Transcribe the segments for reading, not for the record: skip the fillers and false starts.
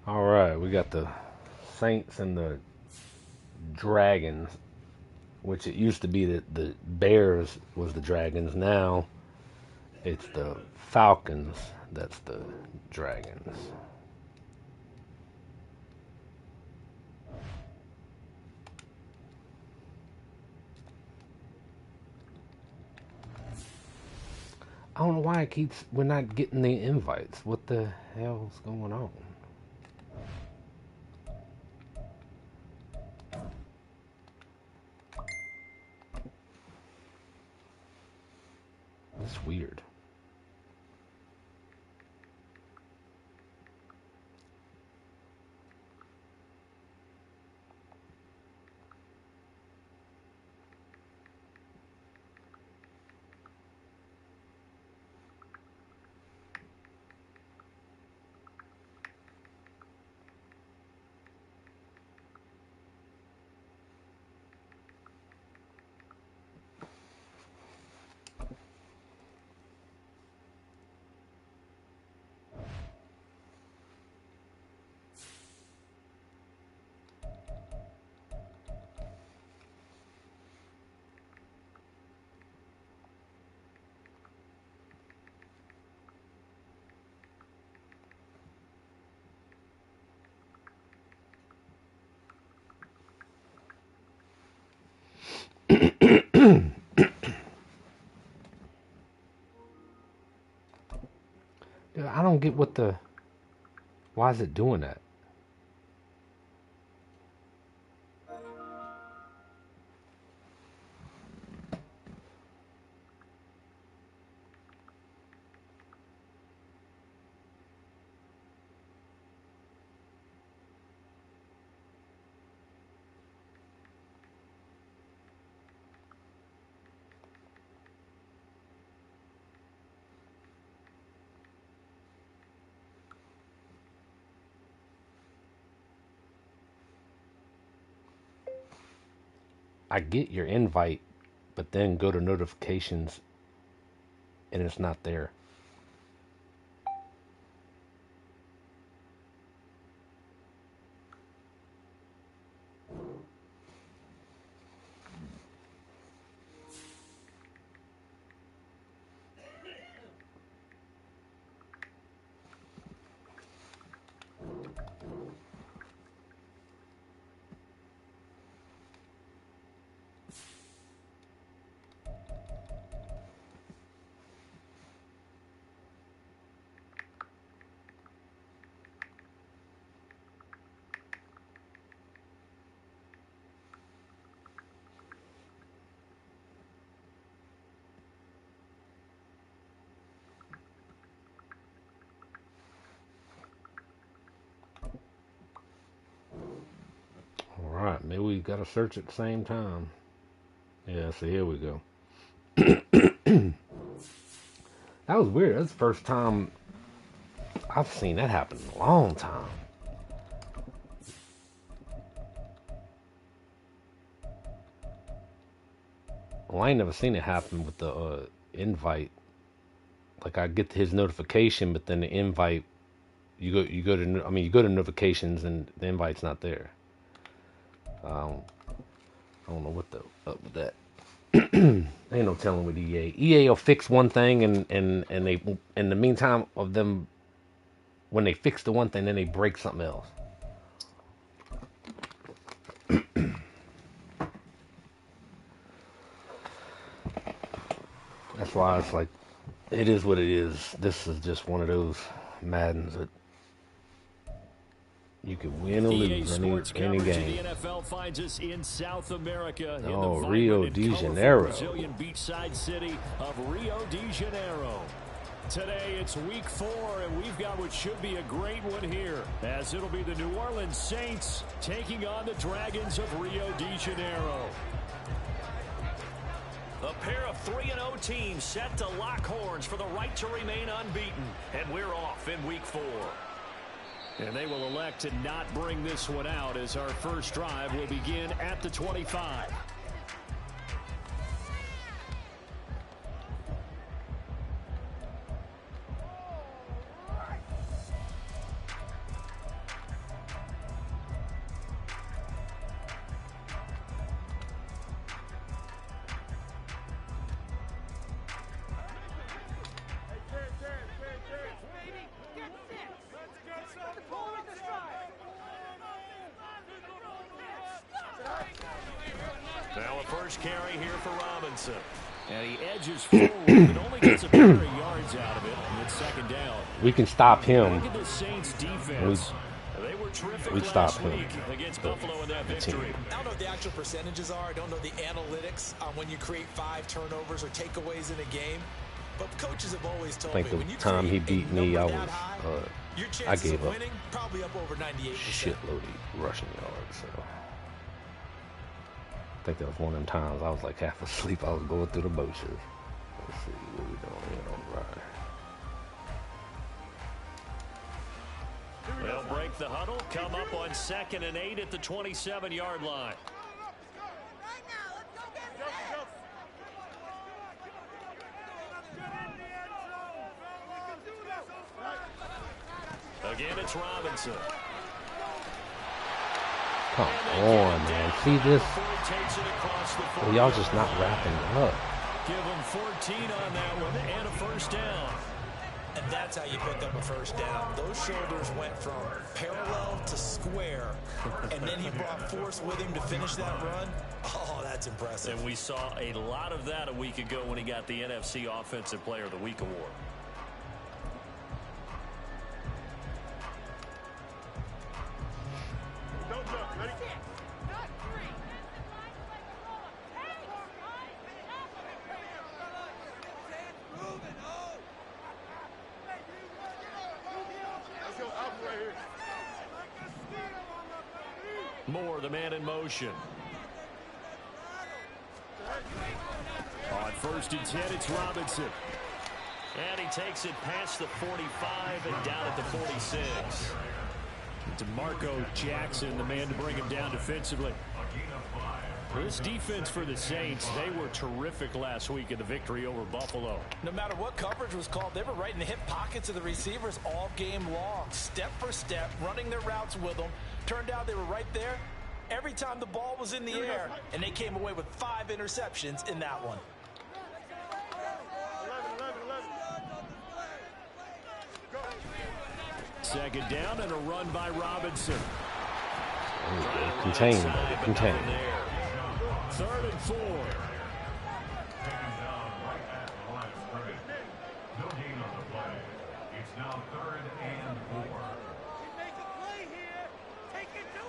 All right, we got the Saints and the Dragons, which it used to be that the Bears was the Dragons. Now it's the Falcons that's the Dragons. I don't know why we're not getting the invites. What the hell's going on? It's weird. I don't get why is it doing that? I get your invite, but then go to notifications and it's not there. All right, maybe we got to search at the same time. Yeah, so here we go. That was weird. That's the first time I've seen that happen in a long time. Well, I ain't never seen it happen with the invite. Like I get his notification, but then the invite, you go to notifications and the invite's not there. Um, I don't know what the up with that. Ain't no telling with EA. EA will fix one thing and they in the meantime of them when they fix the one thing then they break something else. That's why it's like it is what it is. This is just one of those Maddens that you can win or lose any game. The NFL finds us in South America in Oh, the Rio vibrant de and Janeiro. Brazilian beachside city of Rio de Janeiro. Today it's week 4, and we've got what should be a great one here, as it'll be the New Orleans Saints taking on the Dragons of Rio de Janeiro. A pair of 3-0 teams set to lock horns for the right to remain unbeaten, and we're off in week 4. And they will elect to not bring this one out as our first drive will begin at the 25. first carry here for Robinson. And he edges forward, but only gets a pair of yards out of it. And it's second down. We can stop him. Look at the Saints defense. They were terrific we stop last him. week against Buffalo in that victory. I don't know what the actual percentages are. I don't know the analytics on when you create 5 turnovers or takeaways in a game. But coaches have always told me, when you time he beat me, I gave up winning, probably up over 98%. shitload of rushing yards. So I think that was one of them times I was like half asleep. I was going through the motions. Let's see what we doing here on the ride. They'll break the huddle, come up on 2nd and 8 at the 27-yard line. Again, it's Robinson. Come on, man. See this? Well, y'all just not wrapping it up. Give them 14 on that one and a first down. And that's how you pick up a first down. Those shoulders went from parallel to square, and then he brought force with him to finish that run. Oh, that's impressive. And we saw a lot of that a week ago when he got the NFC Offensive Player of the Week award. Moore, the man in motion. On 1st and 10, it's Robinson. And he takes it past the 45 and down at the 46. DeMarco Jackson, the man to bring him down defensively. This defense for the Saints, they were terrific last week in the victory over Buffalo. No matter what coverage was called, they were right in the hip pockets of the receivers all game long. Step for step, running their routes with them. Turned out they were right there every time the ball was in the air, and they came away with 5 interceptions in that one. Second down and a run by Robinson. Contain. 3rd and 4. No gain on the play. It's now 3rd and 4. Make a play here. Take it to him.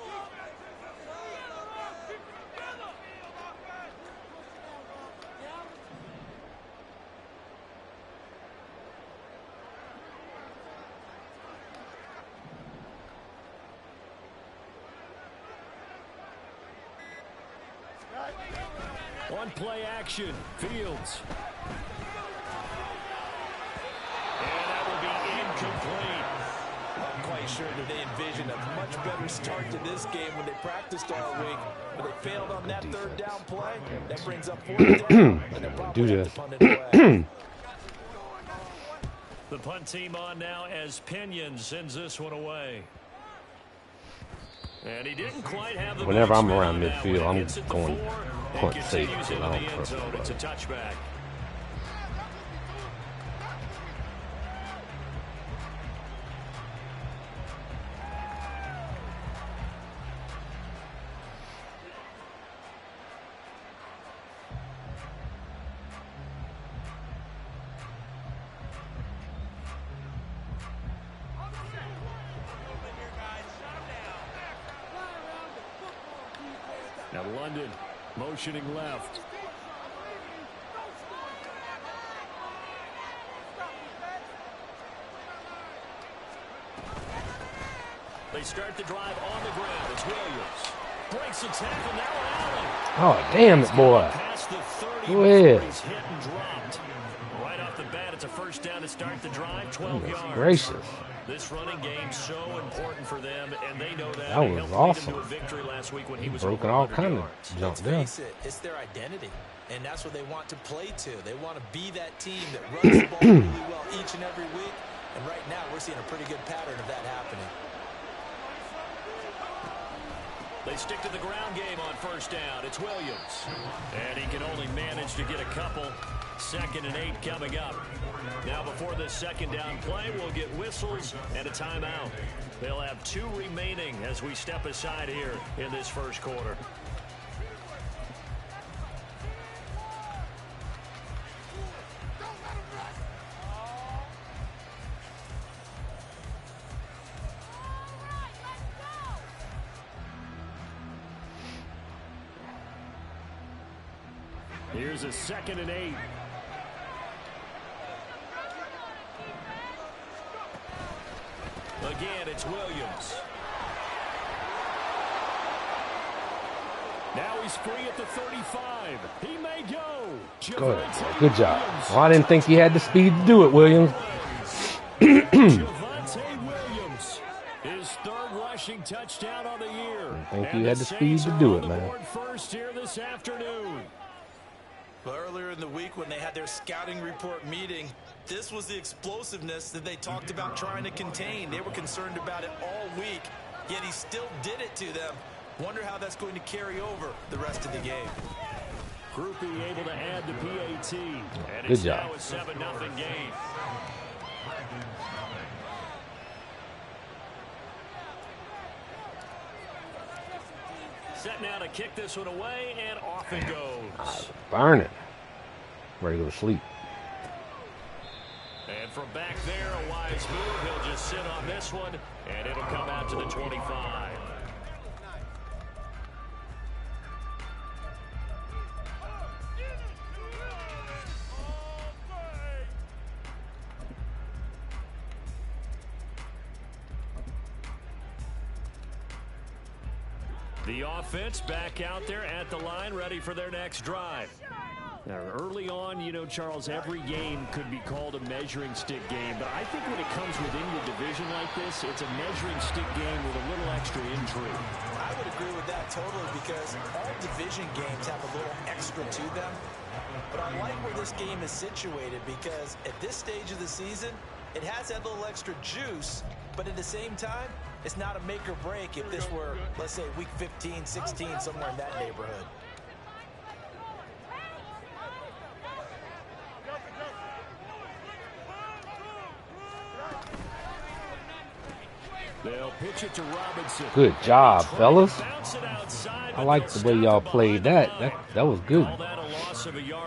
On play action, Fields. And that will be incomplete. I'm quite sure that they envisioned a much better start to this game when they practiced all week. But they failed on that 3rd down play. That brings up 4th down. And they'll probably have to punt it away. The punt team on now as Pinion sends this one away. And he didn't quite have the Whenever I'm marksman around on that midfield, one. I'm Gets it to going 4 and punt continues safe. into I the don't end trust zone. nobody. It's a touchback. Now London motioning left. They start the drive on the ground. It's Williams. Breaks the tackle. Now Allen. Oh, damn it, boy. Past the 30 Go ahead. He's hit and dropped. Right off the bat, it's a first down to start the drive. 12 Goodness yards. gracious. This running game so important for them, and they know that. That It was helped awesome. lead them to a victory last week when he was Broken over all 100 kind of yards. jump Let's there. face it, it's their identity. And that's what they want to play to. They want to be that team that runs the ball really well each and every week. And right now, we're seeing a pretty good pattern of that happening. They stick to the ground game on first down. It's Williams. And he can only manage to get a couple. 2nd and 8 coming up. Now before this second down play, we'll get whistles and a timeout. They'll have 2 remaining as we step aside here in this first quarter. Here's a 2nd and 8. Again, it's Williams. Now he's free at the 35. He may go. Good job. Well, I didn't think he had the speed to do it, Williams. Javonte Williams, his 3rd rushing touchdown on the year. I think he had the speed to do it, man. First here this afternoon. Well, earlier in the week when they had their scouting report meeting, this was the explosiveness that they talked about trying to contain. They were concerned about it all week, yet he still did it to them. Wonder how that's going to carry over the rest of the game. Groupie able to add the PAT. And Good job. Now a 7-0 game. Set now to kick this one away, and off it goes. Burning. Ready to go to sleep. And from back there, a wise move. He'll just sit on this one, and it'll come out to the 25. The offense back out there at the line, ready for their next drive. Now, early on, you know, Charles, every game could be called a measuring stick game, but I think when it comes within your division like this, it's a measuring stick game with a little extra intrigue. I would agree with that totally, because all division games have a little extra to them. But I like where this game is situated, because at this stage of the season, it has that little extra juice, but at the same time, it's not a make or break if this were, let's say, week 15, 16, somewhere in that neighborhood. They'll pitch it to Robinson. Good job, fellas. I like the way y'all played that. That was good.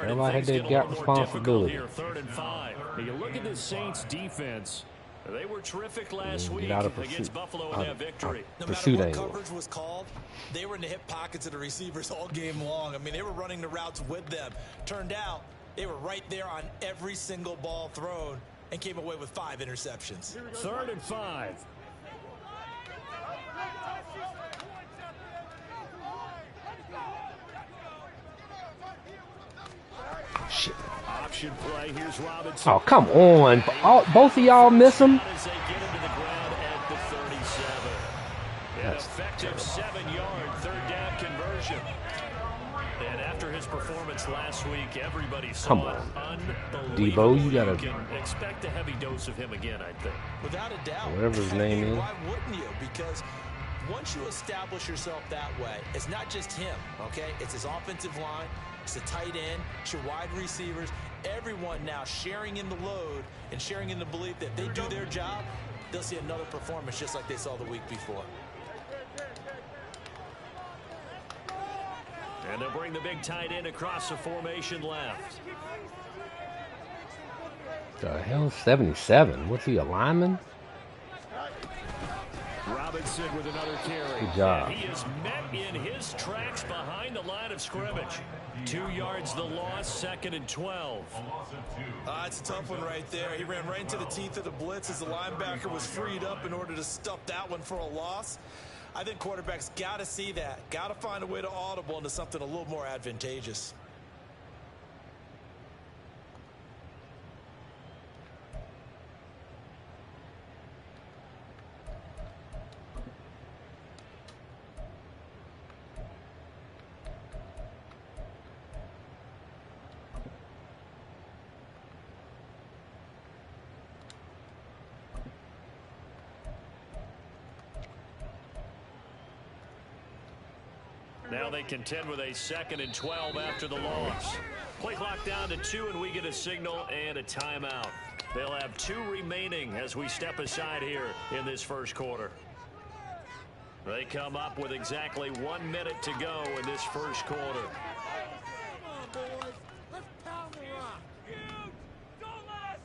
Everybody had their gap responsibility. 3rd and 5. You look at the Saints defense. They were terrific last week against Buffalo in that victory. No matter what coverage was called, they were in the hip pockets of the receivers all game long. I mean, they were running the routes with them. Turned out, they were right there on every single ball thrown and came away with 5 interceptions. 3rd and 5. Shit. Option play. Here's Robinson. Oh, come on. Both of y'all miss him? As they get into the ground at the 37. An effective 7-yard 3rd down conversion. And after his performance last week, everybody saw it. Unbelievable. Debo, you gotta expect a heavy dose of him again, I think. Without a doubt. Whatever his name is. Why wouldn't you? Because once you establish yourself that way, it's not just him, okay? It's his offensive line, it's the tight end, it's your wide receivers, everyone now sharing in the load and sharing in the belief that they do their job, they'll see another performance just like they saw the week before. And they'll bring the big tight end across the formation left. The hell, 77? What's he, a lineman? Robinson with another carry. Good job. And he is met in his tracks behind the line of scrimmage. 2 yards the loss, 2nd and 12. It's a tough one right there. He ran right into the teeth of the blitz as the linebacker was freed up in order to stuff that one for a loss. I think quarterbacks got to see that. Got to find a way to audible into something a little more advantageous. Now they contend with a 2nd and 12 after the loss. Play clock down to 2, and we get a signal and a timeout. They'll have 2 remaining as we step aside here in this first quarter. They come up with exactly 1 minute to go in this first quarter. Come on, boys. Let's pound the rock. Don't let us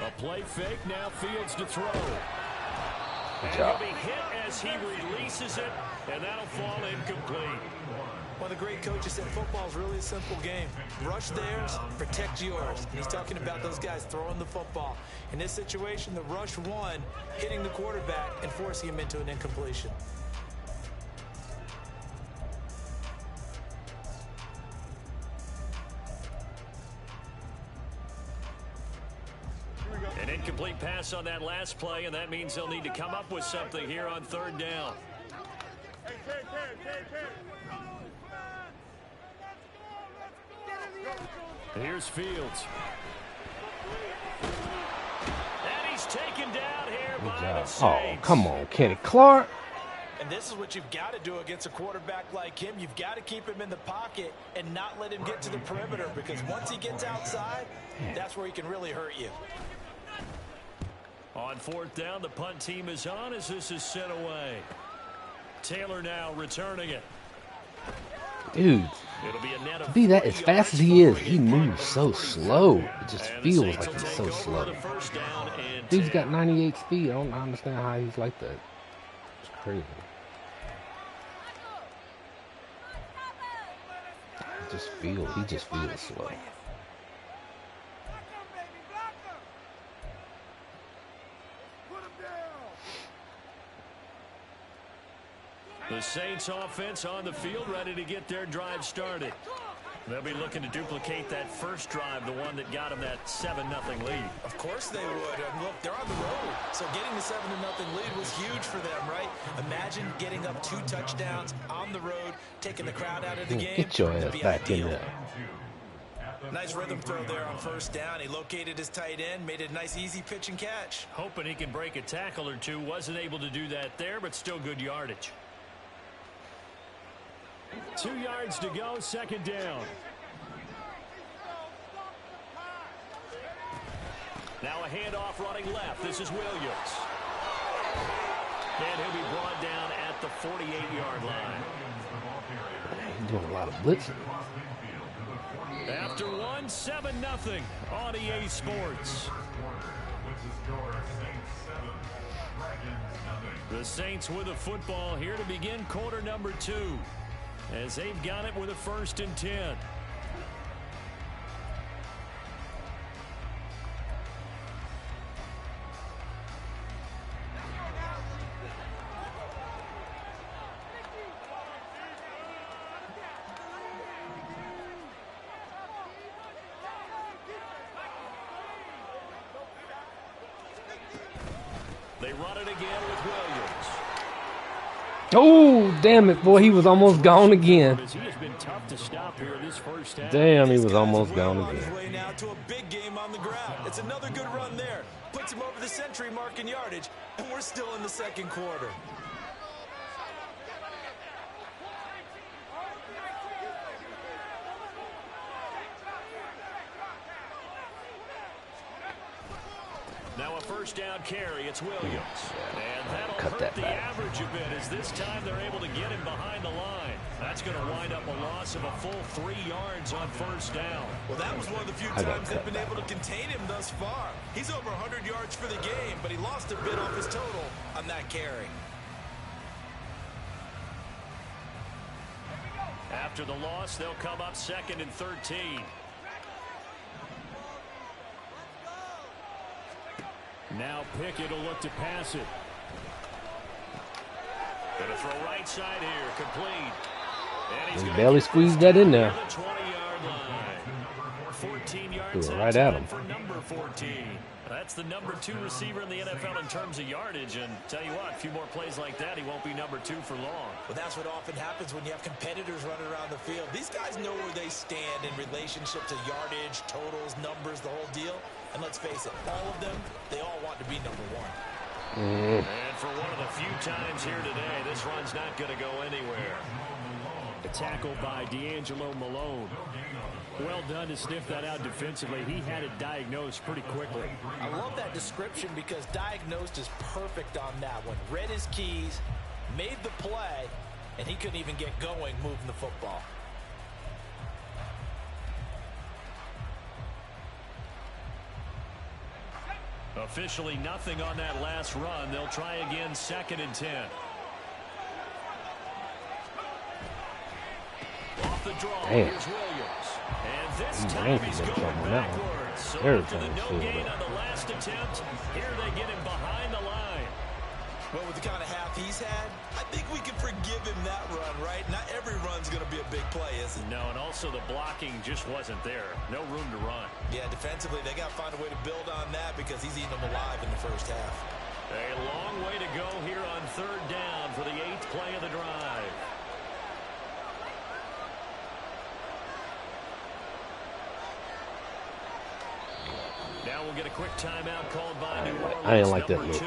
A play fake, now Fields to throw. Good job. And he'll be hit as he releases it, and that'll fall incomplete. Well, the great coach has said football is really a simple game. Rush theirs, protect yours. And he's talking about those guys throwing the football. In this situation, the rush won, hitting the quarterback and forcing him into an incompletion. An incomplete pass on that last play, and that means they'll need to come up with something here on third down. Here's Fields. And he's taken down here by the Saints. Oh, come on, Kenny Clark. And this is what you've got to do against a quarterback like him. You've got to keep him in the pocket and not let him get to the perimeter, because once he gets outside, that's where he can really hurt you. On fourth down, the punt team is on as this is sent away. Taylor now returning it. Dude, to be that as fast as he is, he moves so slow. It just feels like he's so slow. Dude's got 98 speed. I don't understand how he's like that. It's crazy. He just feels slow. The Saints offense on the field, ready to get their drive started. They'll be looking to duplicate that first drive, the one that got them that 7-0 lead. Of course they would. Look, they're on the road, so getting the 7-0 lead was huge for them, right? Imagine getting up 2 touchdowns on the road, taking the crowd out of the game. Get your ass back in there. Nice rhythm throw there on first down. He located his tight end, made it a nice easy pitch and catch. Hoping he can break a tackle or two. Wasn't able to do that there, but still good yardage. 2 yards to go, second down. Now a handoff running left. This is Williams. And he'll be brought down at the 48-yard line. He's doing a lot of blitzing. After 1, 7-0 on EA Sports. The Saints with the football here to begin quarter number 2. As they've got it with a 1st and 10. They run it again with Williams. Oh, damn it, boy. He was almost gone again. He has been tough to stop here this first half. Damn, he was almost gone On his again. way now to a big game on the ground. It's another good run there. Puts him over the century mark in yardage, and we're still in the second quarter. Now a first down carry. It's Williams. And that'll Cut hurt that the back. average a bit, as this time they're able to get him behind the line. That's going to wind up a loss of a full 3 yards on first down. Well, that was one of the few gotta times they've cut been that able to contain him thus far. He's over 100 yards for the game, but he lost a bit off his total on that carry. After the loss, they'll come up 2nd and 13. Now Pickett will look to pass it. Gonna throw right side here, complete. And he's He gonna barely get squeezed this that in down there. near the 20-yard line. 14 yards Threw it that right at time him. for number 14. That's the number 2 receiver in the NFL in terms of yardage. And tell you what, a few more plays like that, he won't be number 2 for long. Well, that's what often happens when you have competitors running around the field. These guys know where they stand in relationship to yardage, totals, numbers, the whole deal. And let's face it, all of them, they all want to be number 1. And for one of the few times here today, this run's not going to go anywhere. A tackle by D'Angelo Malone. Well done to sniff that out defensively. He had it diagnosed pretty quickly. I love that description because diagnosed is perfect on that one. Read his keys, made the play, and he couldn't even get going moving the football. Officially nothing on that last run. They'll try again 2nd and 10. the draw. Damn. Here's Williams. And this He time yanked he's him going something on that one. backwards. So Every after the time no he gain filled on the last attempt, here they get him behind the line. Well, with the kind of half he's had, I think we can forgive him that run, right? Not every run's going to be a big play, is it? No, and also the blocking just wasn't there. No room to run. Yeah, defensively, they got to find a way to build on that because he's eating them alive in the first half. A long way to go here on third down for the 8th play of the drive. Now we'll get a quick timeout called by New Orleans. I didn't like that number look. 2.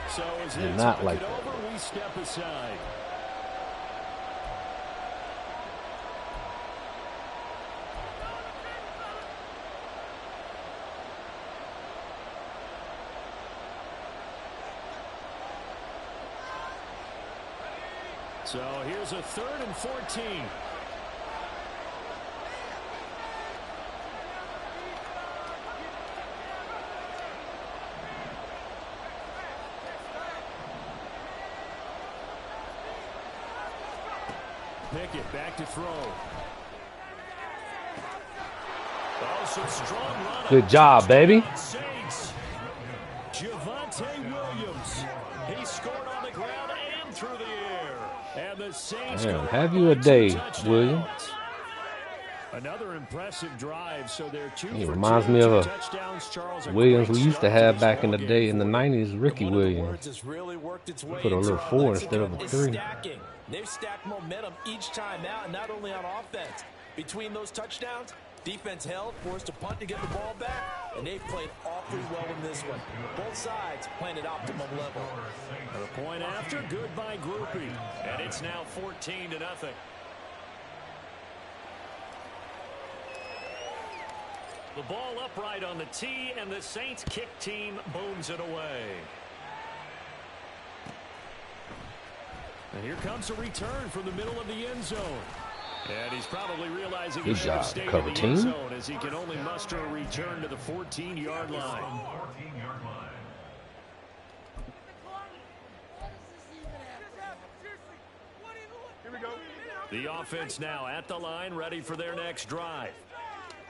So as Did they not talk like it that. over, we step aside. So here's a 3rd and 14. Pickett back to throw. Oh, some strong run. Good job, baby. Saints. Javonte Williams. He scored on the ground and through the air. And the Saints Damn, go have on you a by day, 2 touchdowns. Williams. Another impressive drive. So they're 2 He for reminds 2, me of 2 a touchdowns. Charles, a Williams great we used to start have this back in the ball day game in the for them. 90s, Ricky One of the Williams. words that's really worked its way Put a into little our 4 instead of a lexicon 3. is stacking. They've stacked momentum each time out, and not only on offense. Between those touchdowns, defense held, forced a punt to get the ball back, and they've played awfully well in this one. Both sides playing at optimum level. The point after, goodbye groupie. And it's now 14-0. The ball upright on the tee, and the Saints kick team booms it away. And here comes a return from the middle of the end zone. And he's probably realizing he Good should have job, stayed cover in the team. end zone as he can only muster a return to the 14-yard line. 14-yard line. The offense now at the line, ready for their next drive.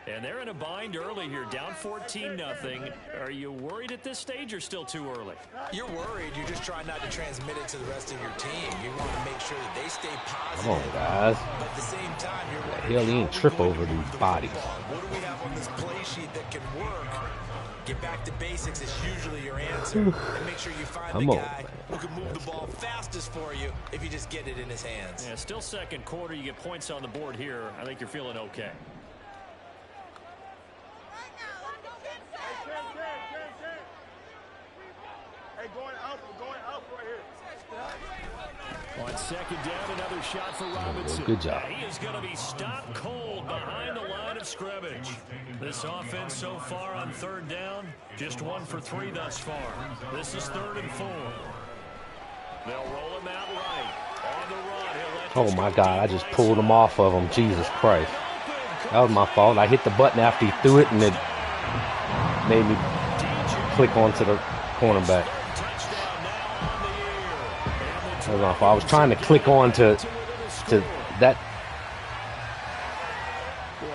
And they're in a bind early here, down 14-0. Are you worried at this stage or still too early? You're worried. You're just trying not to transmit it to the rest of your team. You want to make sure that they stay positive. Come on, guys. But at the same time, you're The wondering, hell he how ain't are we trip going over to move these the bodies. football? What do we have on this play sheet that can work? Get back to basics is usually your answer. And make sure you find Come the on, guy man. who can move the ball fastest for you if you just get it in his hands. Yeah, still second quarter. You get points on the board here. I think you're feeling okay. Hey, going out right here. On second down, another shot for Robinson. Good job. He is going to be stopped cold behind the line of scrimmage. This offense so far on third down, just 1 for 3 thus far. This is 3rd and 4. They'll roll him out right. On the run, he'll let Oh this my go God, I deep just right pulled him side. off of him. Jesus Christ. That was my fault. I hit the button after he threw it, and it made me click onto the cornerback. That was my fault. I was trying to click on to that.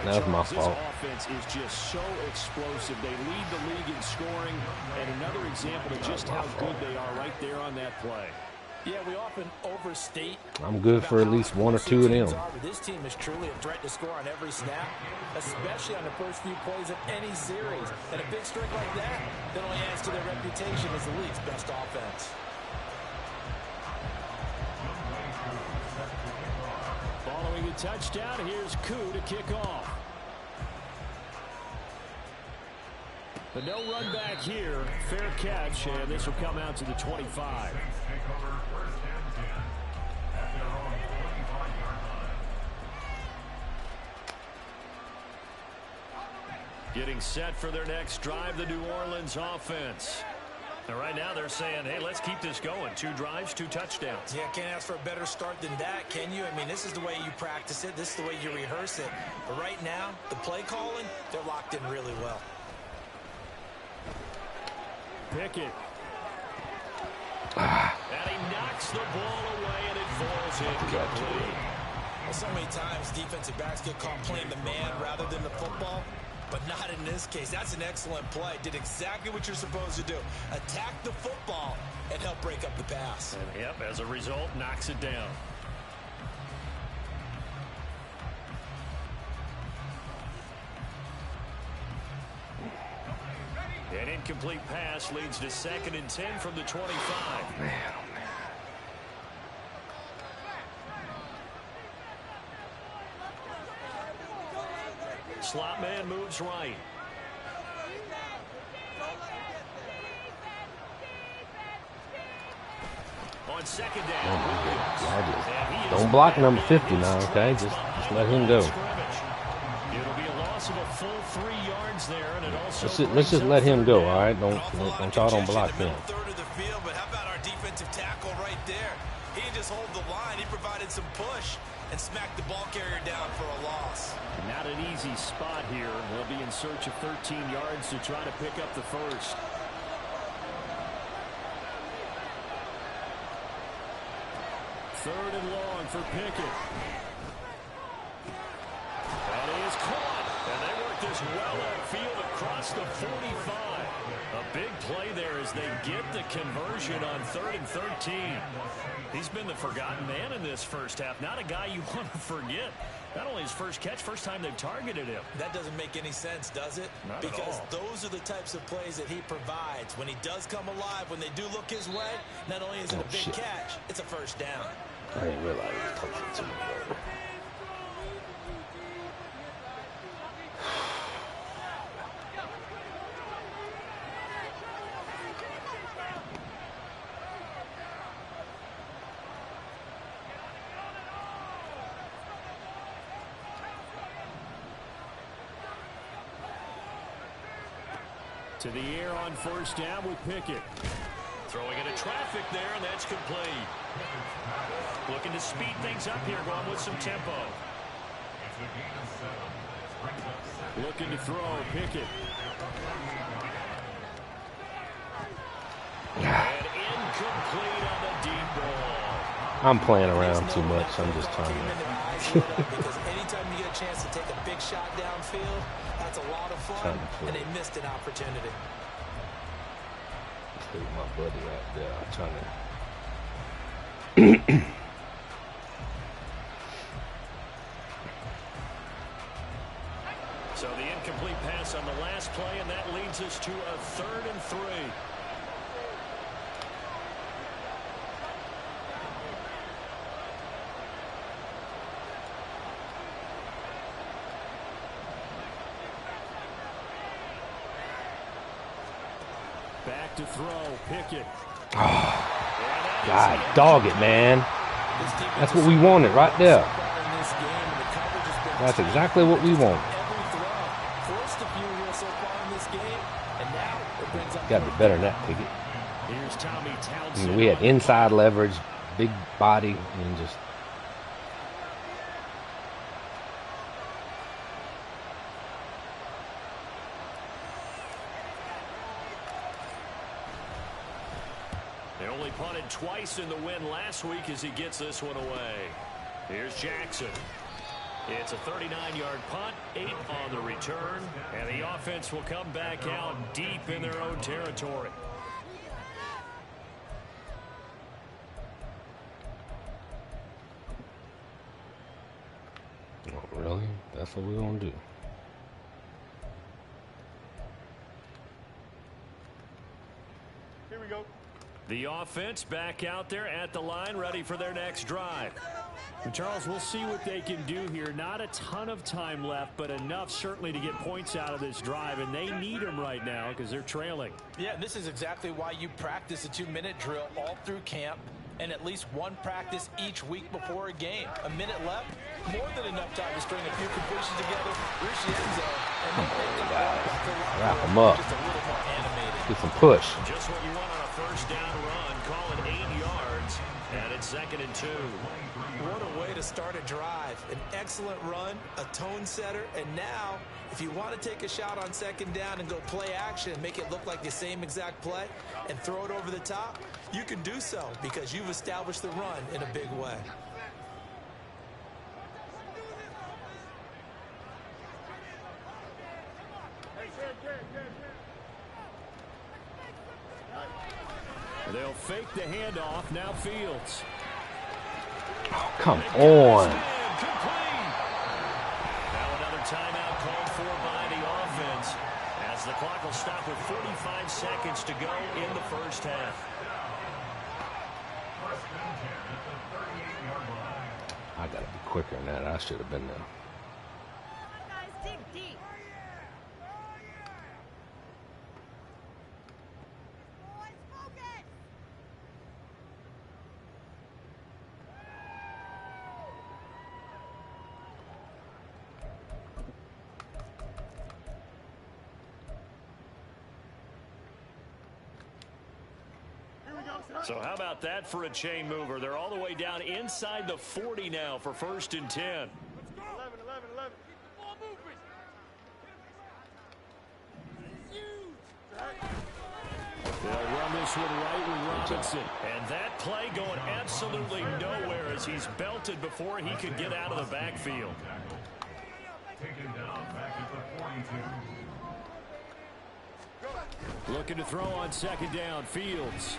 That was my fault. This offense is just so explosive. They lead the league in scoring, and another example of just how good they are right there on that play. Yeah, we often overstate. I'm good for at least 1 or 2 of them. This team is truly a threat to score on every snap, especially on the first few plays of any series. And a big streak like that only adds to their reputation as the league's best offense. Following the touchdown, here's Koo to kick off. But no run back here. Fair catch, and this will come out to the 25. Getting set for their next drive, the New Orleans offense. And right now they're saying, hey, let's keep this going. 2 drives, 2 touchdowns. Yeah, can't ask for a better start than that, can you? I mean, this is the way you practice it. This is the way you rehearse it. But right now, the play calling, they're locked in really well. Pickett. And he knocks the ball away, and it falls incomplete. Well, so many times defensive backs get caught playing the man rather than the football, but not in this case. That's an excellent play. Did exactly what you're supposed to do. Attack the football and help break up the pass. And yep, as a result, knocks it down. An incomplete pass leads to 2nd and 10 from the 25. Man. Slot man moves right. On 2nd down. Don't block number 50 now, okay? Just let him go. It'll be a loss of a full 3 yards there, and it also Let's just let him go, all right? Don't y'all don't block him. Third of the field, but how about our defensive tackle right there? He didn't just hold the line. He provided some push and smacked the ball carrier down for a loss. Not an easy spot here. They'll be in search of 13 yards to try to pick up the first. Third and long for Pickett. And he is caught. And they work this well upfield across the 45. A big play there as they get the conversion on 3rd and 13. He's been the forgotten man in this first half. Not a guy you want to forget. Not only his first catch, first time they've targeted him. That doesn't make any sense, does it? Not because at all. those are the types of plays that he provides. When he does come alive, when they do look his way, not only is it a big catch, it's a first down. I didn't realize it was close to 2. To the air on 1st down with Pickett. Throwing into traffic there, and that's complete. Looking to speed things up here, going with some tempo. Looking to throw, Pickett. And incomplete on the deep ball. I'm playing around too much. I'm just trying to. Because anytime you get a chance to take a big shot downfield, that's a lot of fun, and they missed an opportunity. Look at my buddy right there. I'm trying to. So the incomplete pass on the last play, and that leads us to a 3rd and 3. Back to throw, Pickett. Oh, God, dog it, man. That's what we wanted right there. That's exactly what we want. Got to be better than that, Pickett. Here's Tommy I Townsend. mean, we had inside leverage, big body, and just. They only punted twice in the win last week as he gets this one away. Here's Jackson. It's a 39-yard punt, 8 on the return, and the offense will come back out deep in their own territory. Oh, really? That's what we're going to do. Here we go. The offense back out there at the line, ready for their next drive. And Charles, we'll see what they can do here. Not a ton of time left, but enough certainly to get points out of this drive, and they need them right now because they're trailing. Yeah, and this is exactly why you practice a 2-minute drill all through camp and at least one practice each week before a game. A minute left, more than enough time to string a few completions together, reach the end zone, and Wrap them up. just a little more animated. Get some push. Just what you want on a first down run. Call it 8 yards, and it's 2nd and 2. What a way to start a drive. An excellent run, a tone setter, and now if you want to take a shot on 2nd down and go play action and make it look like the same exact play and throw it over the top, you can do so because you've established the run in a big way. They'll fake the handoff. Now Fields. Oh, come on. Now another timeout called for by the offense, as the clock will stop with 45 seconds to go in the first half. I gotta be quicker than that. I should have been there. Guys, dig deep. Boys, focus. So how about that for a chain mover? They're all the way down inside the 40 now for 1st and 10. Let's go. 11. Keep the ball moving. They'll run this one right with Robinson. And that play going absolutely nowhere as he's belted before he could get out of the backfield. Taken down back at the 42. Looking to throw on 2nd down. Fields.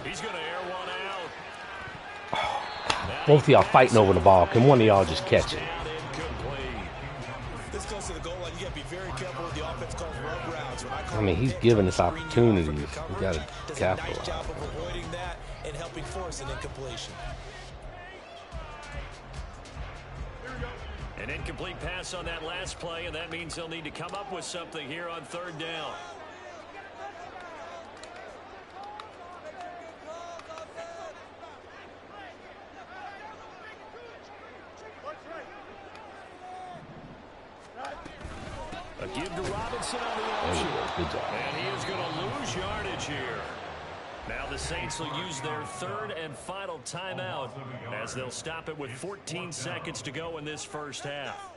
He's going to air one out. Both of y'all fighting over the ball. Can one of y'all just catch it? This goes to the goal line. You got to be very careful with the offense calls rub routes. I mean, he's giving us opportunities. We got to capitalize. Nice job of avoiding that and helping force an incompletion. An incomplete pass on that last play, and that means they'll need to come up with something here on 3rd down. A give to Robinson on the option. Good job. And he is going to lose yardage here. Now the Saints will use their 3rd and final timeout as they'll stop it with 14 seconds to go in this first half.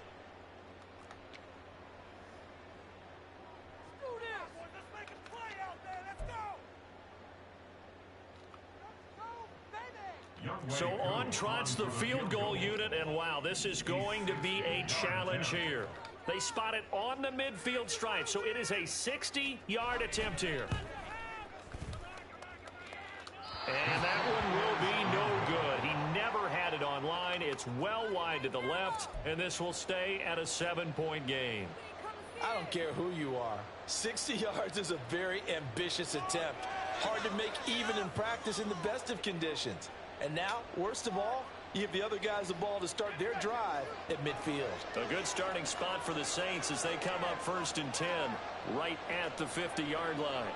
So on trots the field goal unit, and wow, this is going to be a challenge here. They spot it on the midfield stripe, so it is a 60-yard attempt here. And that one will be no good. He never had it on line. It's well wide to the left, and this will stay at a 7-point game. I don't care who you are. 60 yards is a very ambitious attempt. Hard to make even in practice in the best of conditions. And now, worst of all, you give the other guys the ball to start their drive at midfield. A good starting spot for the Saints as they come up 1st and 10 right at the 50-yard line.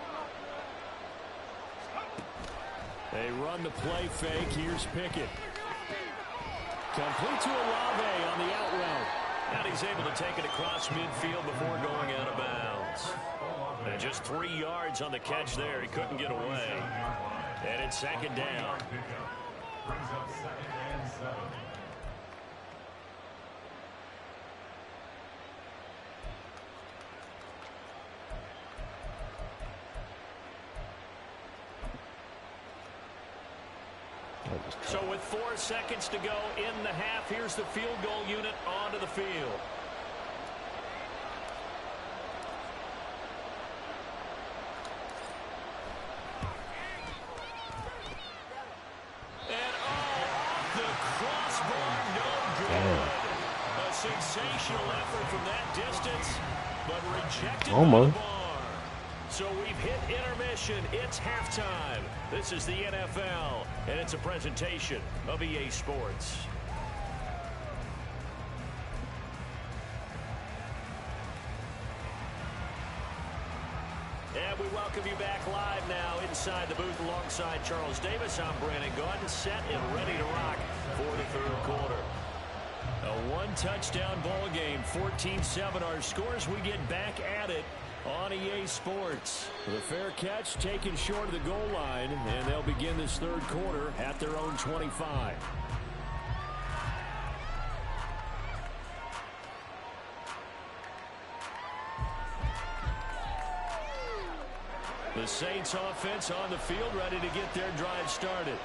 They run the play fake. Here's Pickett. Complete to Olave on the out route. And he's able to take it across midfield before going out of bounds. And just 3 yards on the catch there. He couldn't get away. And it's 2nd down. Brings up 2nd and 7. So with 4 seconds to go in the half, here's the field goal unit onto the field. And off the crossbar, no good. A sensational effort from that distance, but rejected Almost. by the bar. So we've hit intermission. It's halftime. This is the NFL, and it's a presentation of EA Sports. And we welcome you back live now inside the booth alongside Charles Davis. I'm Brandon Gaudin, set and ready to rock for the 3rd quarter. A 1-touchdown ball game, 14-7 our scores. We get back at it on EA Sports. The fair catch taken short of the goal line, and they'll begin this 3rd quarter at their own 25. The Saints offense on the field ready to get their drive started.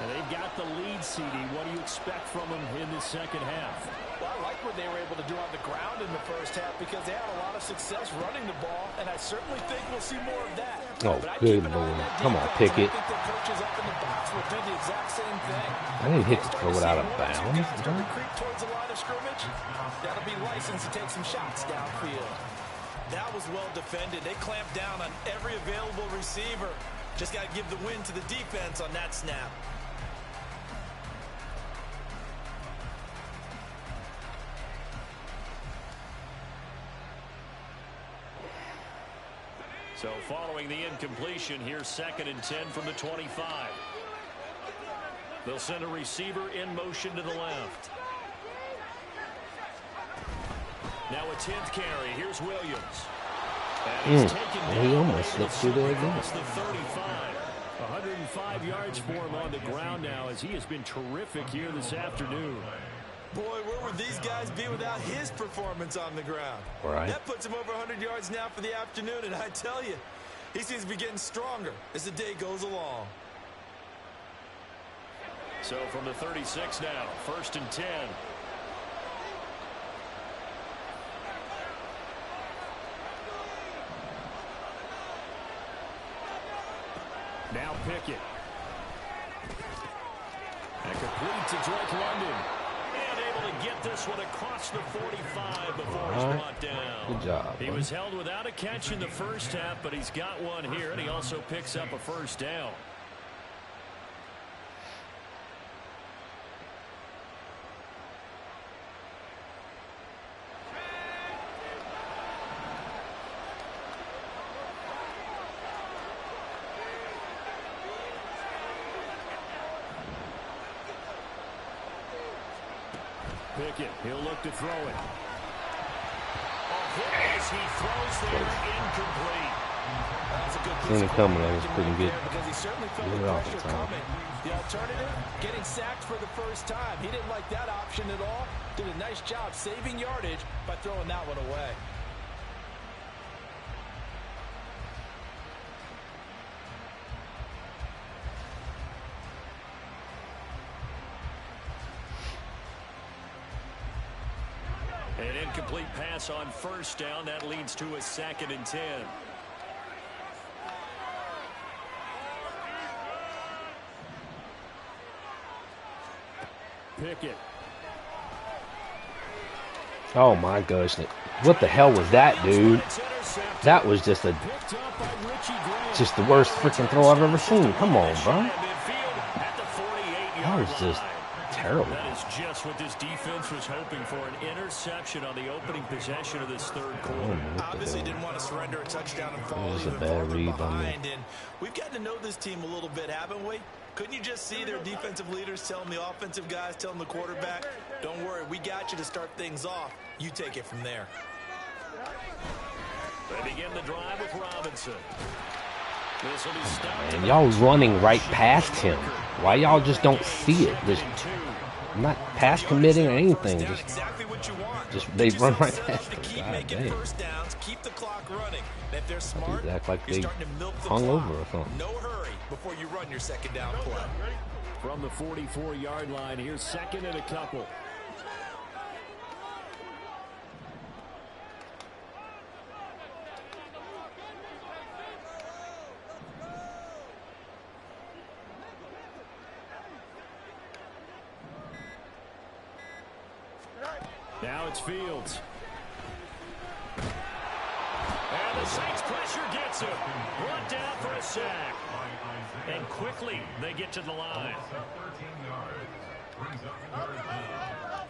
And they've got the lead, CD. What do you expect from them in the 2nd half? Well, I like what they were able to do on the ground in the first half because they had a lot of success running the ball, and I certainly think we'll see more of that. Oh, good Lord. Come on, Pickett. I think the coaches up in the box will do the exact same thing. I didn't hit the throw it out of bounds. Start to creep towards the line of scrimmage. That'll be licensed to take some shots downfield. That was well defended. They clamped down on every available receiver. Just got to give the win to the defense on that snap. So following the incompletion, here's 2nd and 10 from the 25. They'll send a receiver in motion to the left. Now a 10th carry. Here's Williams. And he's taken down. He almost slipped through there again. Across the 35. 105 yards for him on the ground now as he has been terrific here this afternoon. Boy, where would these guys be without his performance on the ground? Right. That puts him over 100 yards now for the afternoon, and I tell you, he seems to be getting stronger as the day goes along. So from the 36 now, 1st and 10. Now Pickett. And complete to Drake London. And able to get this one across the 45 before he's brought down. Good job. He was held without a catch in the first half, but he's got one here, and he also picks up a first down. Pickett, he'll look to throw it. As he throws there, incomplete. That's a good Seen it coming. That was pretty good. because he certainly felt Good the off pressure the time. coming. The alternative, getting sacked for the first time. He didn't like that option at all. Did a nice job saving yardage by throwing that one away. An incomplete pass on first down. That leads to a 2nd and 10. Pickett. Oh, my gosh. What the hell was that, dude? That was just the worst freaking throw I've ever seen. Come on, bro. That was just terrible. That is just what this defense was hoping for, an interception on the opening possession of this third quarter. Obviously didn't want to surrender a touchdown and fall was a even bad farther read by me. behind. And we've gotten to know this team a little bit, haven't we? Couldn't you just see their defensive leaders telling the offensive guys, telling the quarterback, don't worry, we got you to start things off. You take it from there. They begin the drive with Robinson. This will be stopped. And y'all running right past him. Why y'all just don't see it? Just not pass committing or anything. Just they run right past it. God damn. Keep the clock running. If they're smart, Act like you're they starting to milk the hung clock. over or something. No hurry before you run your second down play. From the 44-yard line, here's 2nd and a couple. Now it's Fields. And the Saints pressure gets him. Brought down for a sack. And quickly they get to the line. 13 yards. Brings up third down.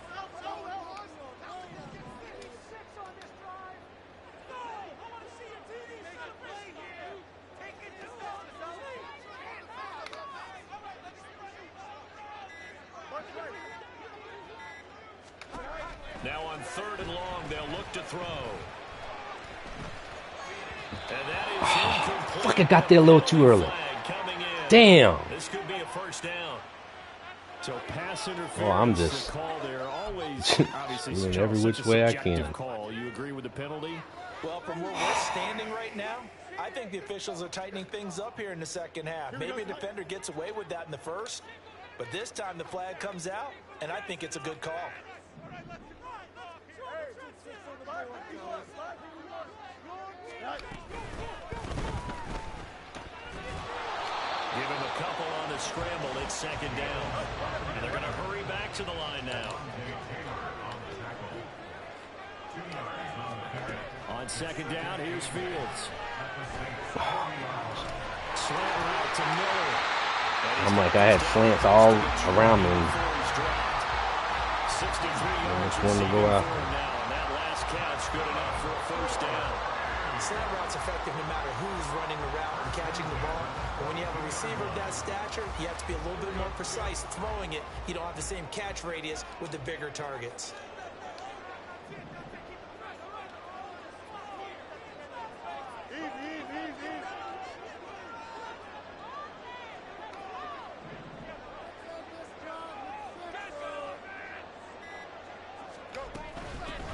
Now on 3rd and long, they'll look to throw. And that is incomplete. Fuck, I got there a little too early. Damn. This could be a first down. So pass interference. Oh, I'm just call there. Always obviously doing every which way I can. Call. You agree with the penalty? Well, from where we're standing right now, I think the officials are tightening things up here in the second half. Maybe a defender gets away with that in the first, but this time the flag comes out, and I think it's a good call. Give him a couple on the scramble. It's second down. And they're going to hurry back to the line now. On second down, here's Fields. Slant route to Miller. I'm like, I had slants all around me. I just wanted to go out. And that last catch good enough for a first down. Slant route's effective no matter who's running the route and catching the ball. But when you have a receiver of that stature, you have to be a little bit more precise throwing it. You don't have the same catch radius with the bigger targets.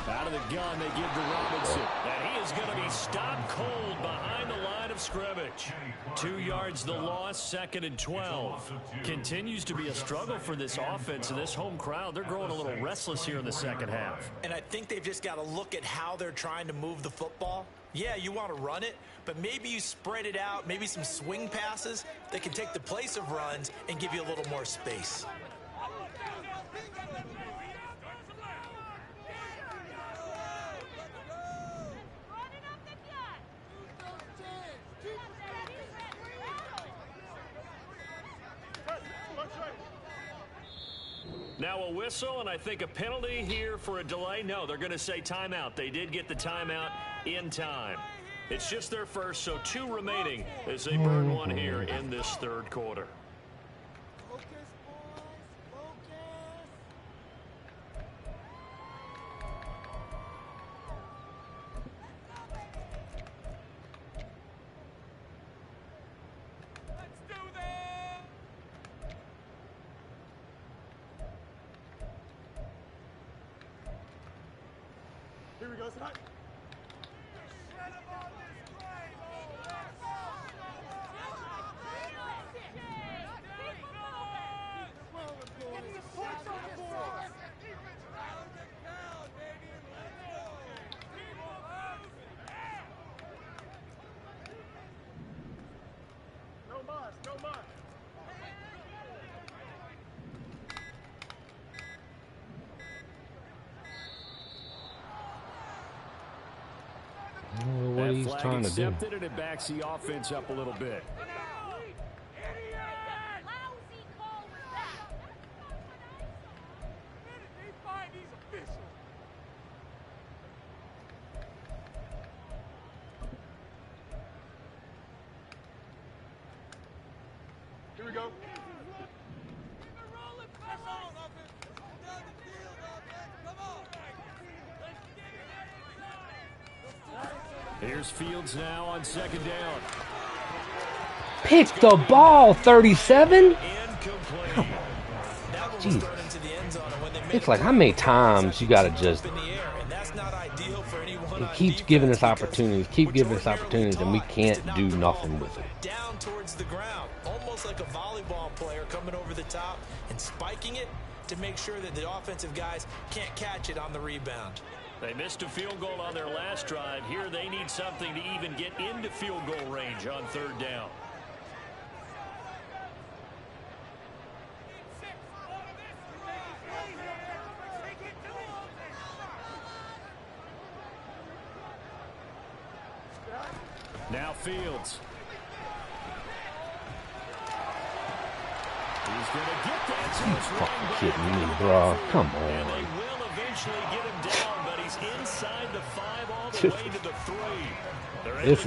Out of the gun, they give to Robinson. And he is going to be stopped cold behind the line of scrimmage. 2 yards the loss, second and 12. Continues to be a struggle for this offense and this home crowd. They're growing a little restless here in the second half. And I think they've just got to look at how they're trying to move the football. Yeah, you want to run it, but maybe you spread it out, maybe some swing passes that can take the place of runs and give you a little more space. Now a whistle, and I think a penalty here for a delay. No, they're going to say timeout. They did get the timeout in time. It's just their first, so 2 remaining as they burn 1 here in this third quarter. Here we go, tonight. No mas, no mas. What he's trying to do. And it backs the offense up a little bit. Here we go. Here's Fields now on second down. Pick the ball, 37? Jeez. It's like, how many times you got to just... He keeps giving us opportunities, and we can't do nothing with it. Down towards the ground, almost like a volleyball player coming over the top and spiking it to make sure that the offensive guys can't catch it on the rebound. They missed a field goal on their last drive. Here they need something to even get into field goal range on third down. Now Fields. He's going to get that. You fucking kidding me, bro? Come on. And they will eventually get him down, but he's inside the 5 all the way to the 3. This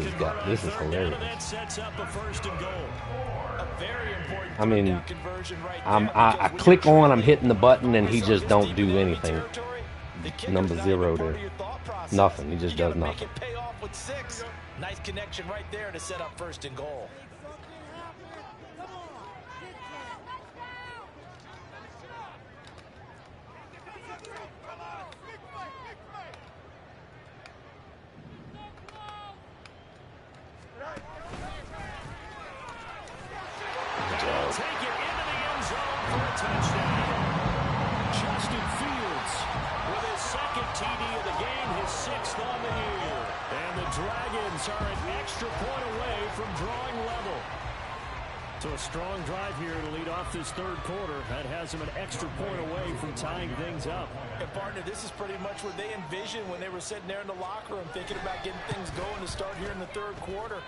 is hilarious. That sets up a first and goal. A very important I mean, down conversion right I click on, I'm hitting the button, and he just don't do anything. Number 0 there. Nothing. He just does nothing. Pay off with 6. Nice connection right there to set up first and goal. Take it into the end zone for a touchdown. Justin Fields with his second TD of the game, his 6th on the year. And the Dragons are an extra point away from drawing level. So a strong drive here to lead off this third quarter. That has them an extra point away from tying things up. And partner, this is pretty much what they envisioned when they were sitting there in the locker room thinking about getting things going to start here in the third quarter.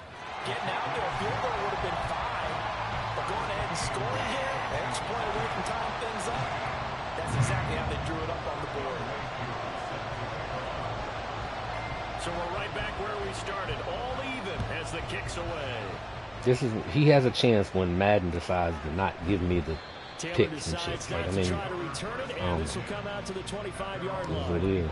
Getting out there, a field goal would have been fine. But going ahead and scoring here, an extra point away from tying things up, that's exactly how they drew it up on the board. So we're right back where we started, all even as the kick's away. He has a chance when Madden decides to not give me the Taylor picks and decides shit. Like, I not to mean, try to return it, and this will come out to the 25-yard that's what line. it is.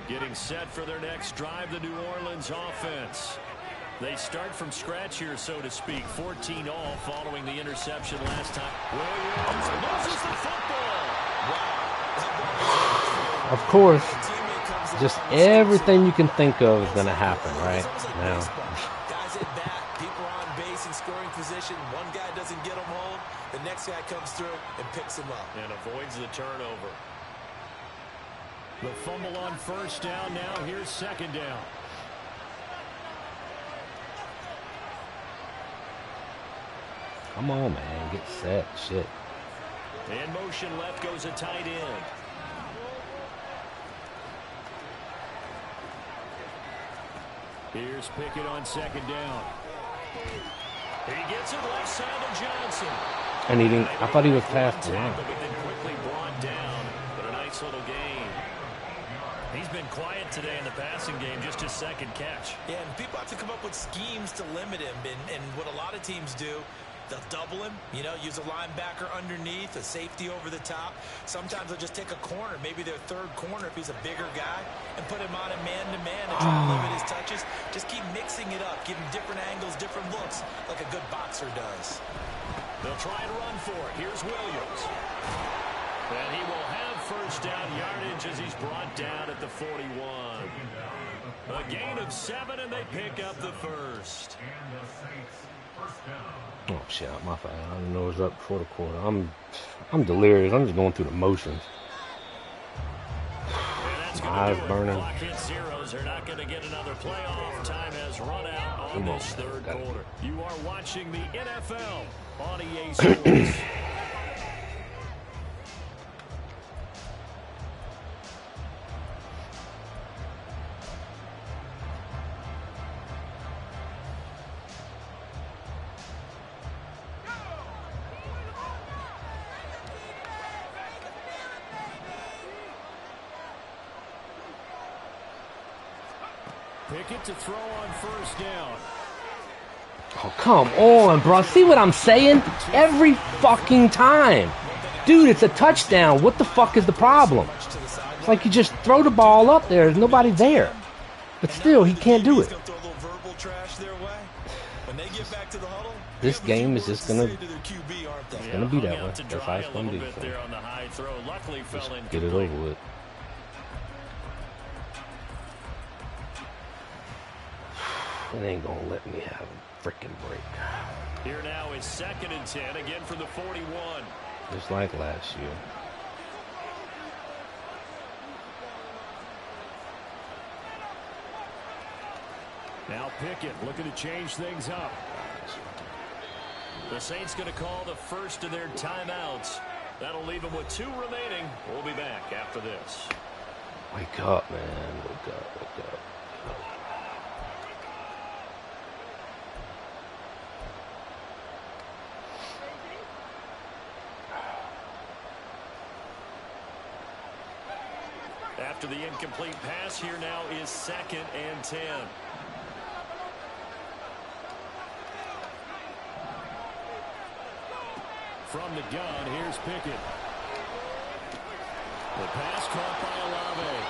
Getting set for their next drive, the New Orleans offense. They start from scratch here, so to speak. 14 all following the interception last time. Williams loses the football. Of course, just everything you can think of is going to happen right now. Guys at bat, people are on base in scoring position. One guy doesn't get them home. The next guy comes through and picks him up. And avoids the turnover. The fumble on first down. Now here's second down. Come on, man. Get set. Shit. In motion left goes a tight end. Here's Pickett on second down. He gets it left side of Johnson. And he didn't. I thought he was past the line. But then quickly brought down. But a nice little gain. He's been quiet today in the passing game, just his second catch. Yeah, and people have to come up with schemes to limit him. And what a lot of teams do, they'll double him, you know, use a linebacker underneath, a safety over the top. Sometimes they'll just take a corner, maybe their third corner if he's a bigger guy, and put him on a man-to-man and try to limit his touches. Just keep mixing it up, give him different angles, different looks, like a good boxer does. They'll try and run for it. Here's Williams. And he will have first down yardage as he's brought down at the 41. A gain of 7, and they pick up the first. Oh shit, my fault. I didn't know it was up before the quarter. I'm delirious. I'm just going through the motions. My eyes burning. Clock hit zeros. They're not going to get another playoff. Time has run out on this third quarter. You are watching the NFL on EA Sports. Pickett to throw on first down. Oh, come on, bro. See what I'm saying? Every fucking time. Dude, it's a touchdown. What the fuck is the problem? It's like you just throw the ball up there. There's nobody there. But still, he can't do it. This game is just going to be that way. That's how it's going to be. So just get it over with. It ain't gonna let me have a freaking break. Here now is 2nd and 10, again from the 41. Just like last year. Now Pickett looking to change things up. The Saints going to call the first of their timeouts. That'll leave them with 2 remaining. We'll be back after this. Wake up, man. Wake up, wake up. After the incomplete pass, here now is 2nd and 10. From the gun, here's Pickett. The pass caught by Olave.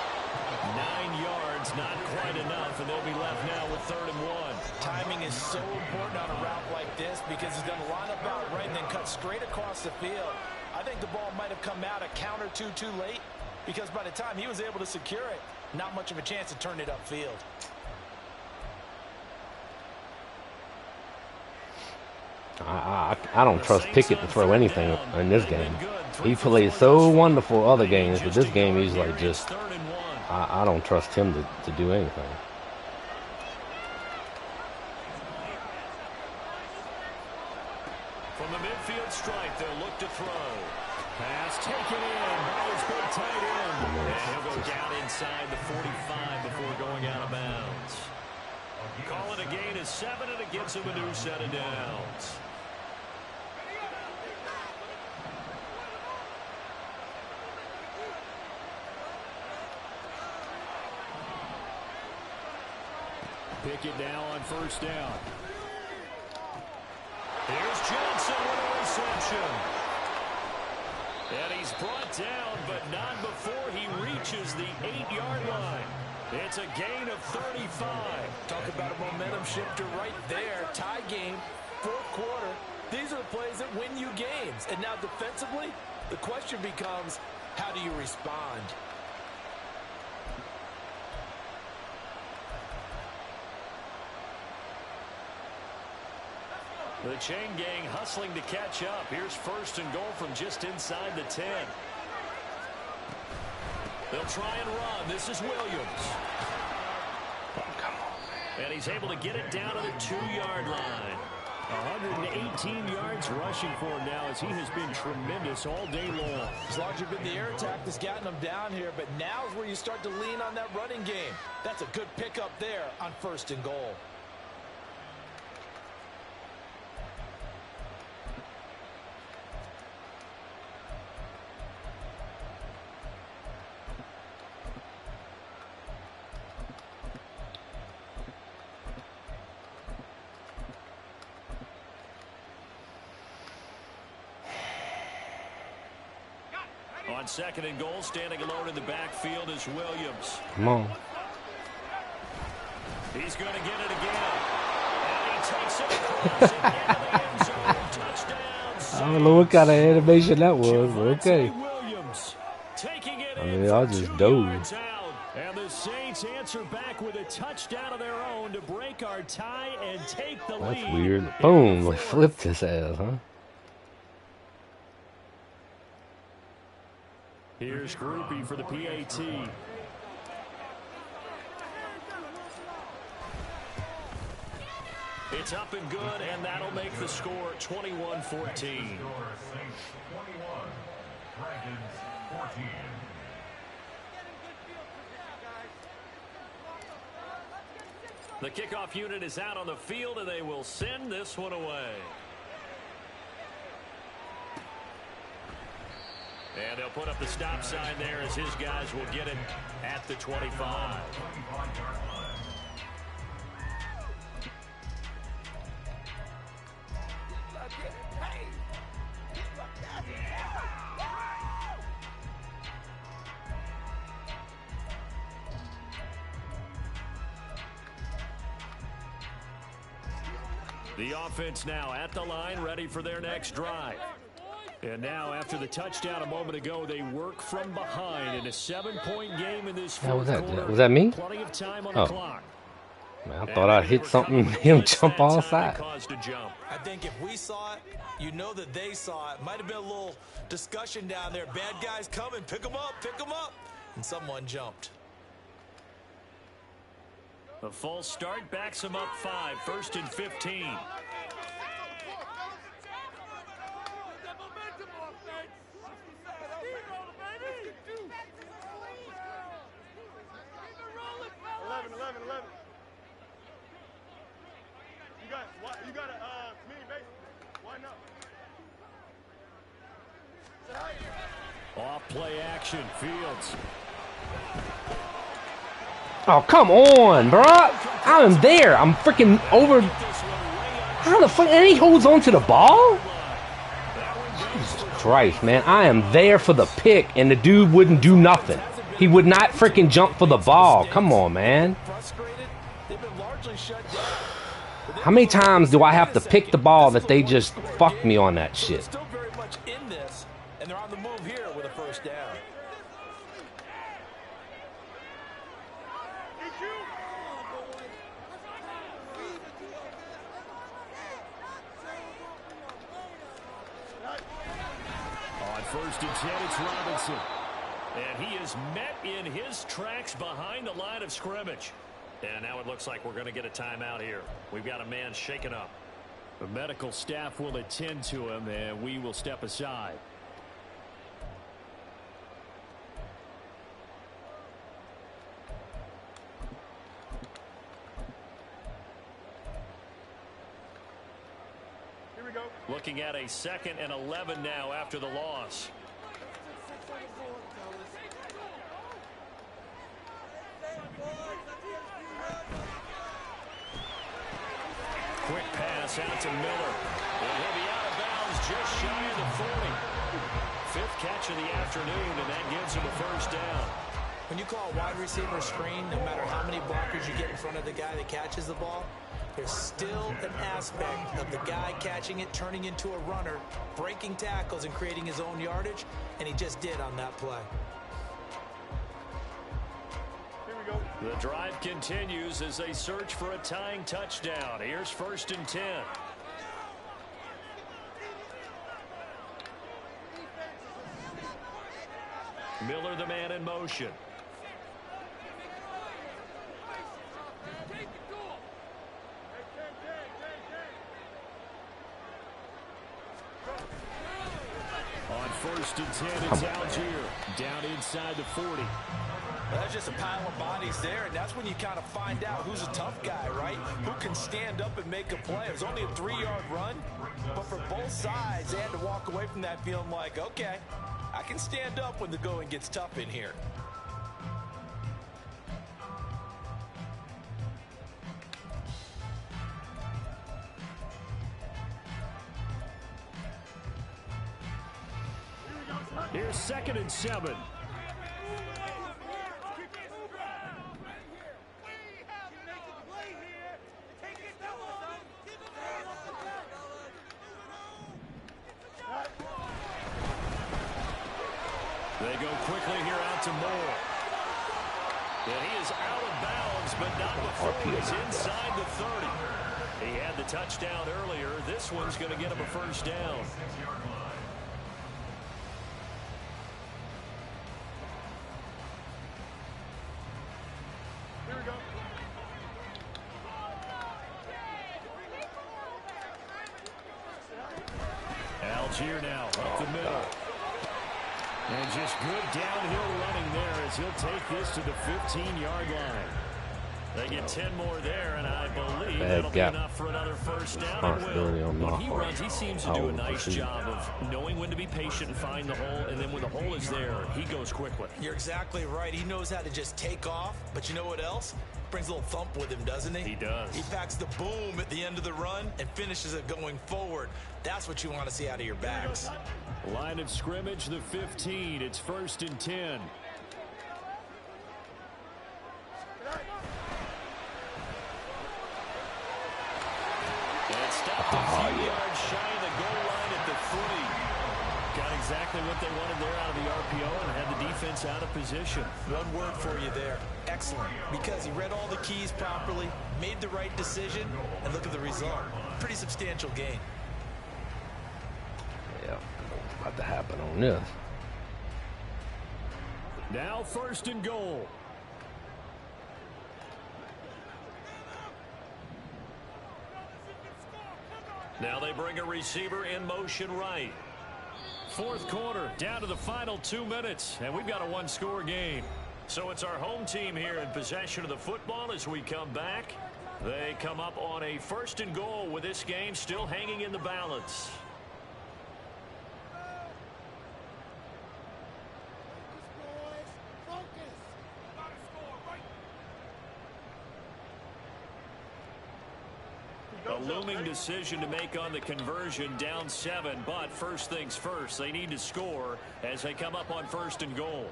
9 yards, not quite enough, and they'll be left now with 3rd and 1. Timing is so important on a route like this because he's going to line up out right and then cut straight across the field. I think the ball might have come out a count or two too late, because by the time he was able to secure it, not much of a chance to turn it upfield. I don't trust Pickett to throw anything in this game. He plays so wonderful other games, but this game he's like just. I don't trust him to do anything. From the midfield stripe, they'll look to throw. Pass taken in by his big tight end. And he'll go down inside the 45 before going out of bounds. Call it a gain of 7, and it gets him a new set of downs. Pickett now on first down. Here's Johnson with a reception. And he's brought down, but not before he reaches the 8-yard line. It's a gain of 35. Talk about a momentum shifter right there. Tie game, fourth quarter. These are the plays that win you games. And now defensively, the question becomes, how do you respond? The chain gang hustling to catch up. Here's first and goal from just inside the 10. They'll try and run. This is Williams. And he's able to get it down to the 2-yard line. 118 yards rushing for him now as he has been tremendous all day long. It's largely been the air attack that's gotten him down here, but now is where you start to lean on that running game. That's a good pickup there on first and goal. On second and goal, standing alone in the backfield is Williams. Come on. He's going to get it again. And he takes it across and into the end zone. Touchdown. I don't know what kind of animation that was, but okay. Williams taking it I mean, I just dove. And the Saints answer back with a touchdown of their own to break our tie and take the lead. That's weird. Boom. Like flipped his ass, huh? Here's Groupie for the PAT. It's up and good, and that'll make the score 21-14. 21, Dragons 14. The kickoff unit is out on the field, and they will send this one away. And they'll put up the stop sign there as his guys will get it at the 25. The offense now at the line, ready for their next drive. And now, after the touchdown a moment ago, they work from behind in a 7-point game in this fourth quarter. Was that me? Plenty of time on the clock. Man, I thought I hit something and him jump all sides. I think if we saw it, you know that they saw it. Might have been a little discussion down there. Bad guys coming. Pick them up. Pick them up. And someone jumped. The false start backs him up 5. First and 15. You got a mini base. Why not? Off play action, Fields. Oh, come on, bro. I'm there. I'm freaking over. How the fuck? And he holds on to the ball? Jesus Christ, man. I am there for the pick, and the dude wouldn't do nothing. He would not freaking jump for the ball. Come on, man. How many times do I have to pick the ball that they just fucked me on that shit? Still very much in this, and they're on the move here with a first down. first and 10, it's Robinson. And he is met in his tracks behind the line of scrimmage. And now it looks like we're going to get a timeout here. We've got a man shaken up. The medical staff will attend to him, and we will step aside. Here we go. Looking at a 2nd and 11 now after the loss. Quick pass out to Miller. And he'll be out of bounds just shy of the 40. 5th catch of the afternoon, and that gives him a first down. When you call a wide receiver screen, no matter how many blockers you get in front of the guy that catches the ball, there's still an aspect of the guy catching it, turning into a runner, breaking tackles and creating his own yardage, and he just did on that play. The drive continues as they search for a tying touchdown. Here's 1st and 10. Miller, the man in motion. On 1st and 10, it's Algier down inside the 40. That's just a pile of bodies there, and that's when you kind of find out who's a tough guy, right? Who can stand up and make a play. It was only a 3-yard run, but for both sides, they had to walk away from that feeling like, okay, I can stand up when the going gets tough in here. Here's 2nd and 7. They go quickly here out to Moore. And he is out of bounds, but not before he's inside the 30. He had the touchdown earlier. This one's going to get him a first down. Here we go. Algier now up the middle. And just good downhill running there as he'll take this to the 15-yard line. They get 10 more there, and I believe that'll be enough for another first down. When he runs, he seems to do a nice job of knowing when to be patient and find the hole, and then when the hole is there, he goes quickly. You're exactly right. He knows how to just take off, but you know what else? Brings a little thump with him, doesn't he? He does. He packs the boom at the end of the run and finishes it going forward. That's what you want to see out of your backs. Line of scrimmage, the 15. It's 1st and 10. And stopped a few yards shy of the goal line at the 40. Got exactly what they wanted there out of the RPO and had the defense out of position. One word for you there. Excellent. Because he read all the keys properly, made the right decision, and look at the result. Pretty substantial gain. Yeah, what's about to happen on this? Now 1st and goal. Now they bring a receiver in motion right. 4th quarter, down to the final 2 minutes, and we've got a one-score game. So it's our home team here in possession of the football as we come back. They come up on a 1st and goal with this game still hanging in the balance. A looming decision to make on the conversion, down 7, but first things first, they need to score as they come up on 1st and goal.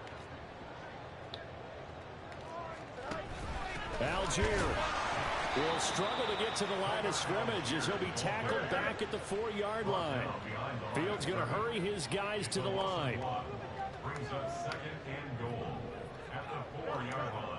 Algier will struggle to get to the line of scrimmage as he'll be tackled back at the 4-yard line. Fields going to hurry his guys to the line. Brings up 2nd and goal at the 4-yard line.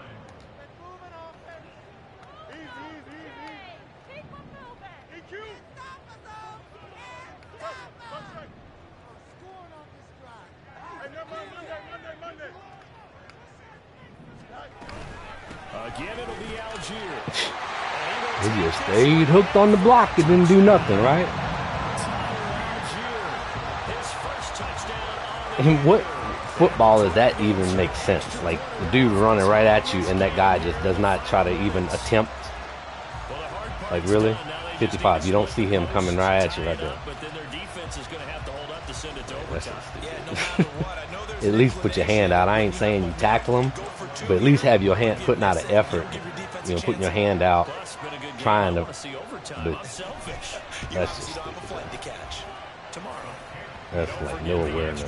Again, it'll be Algier. He just stayed hooked on the block. It didn't do nothing, right? And what football does that even make sense? Like, the dude running right at you, and that guy just does not try to even attempt. Like, really? 55. You don't see him coming right at you right there. That's just stupid. At least put your hand out. I ain't saying you tackle him, but at least have your hand putting out an effort. You know, putting your hand out, trying to. But that's just stupid. That's like no awareness.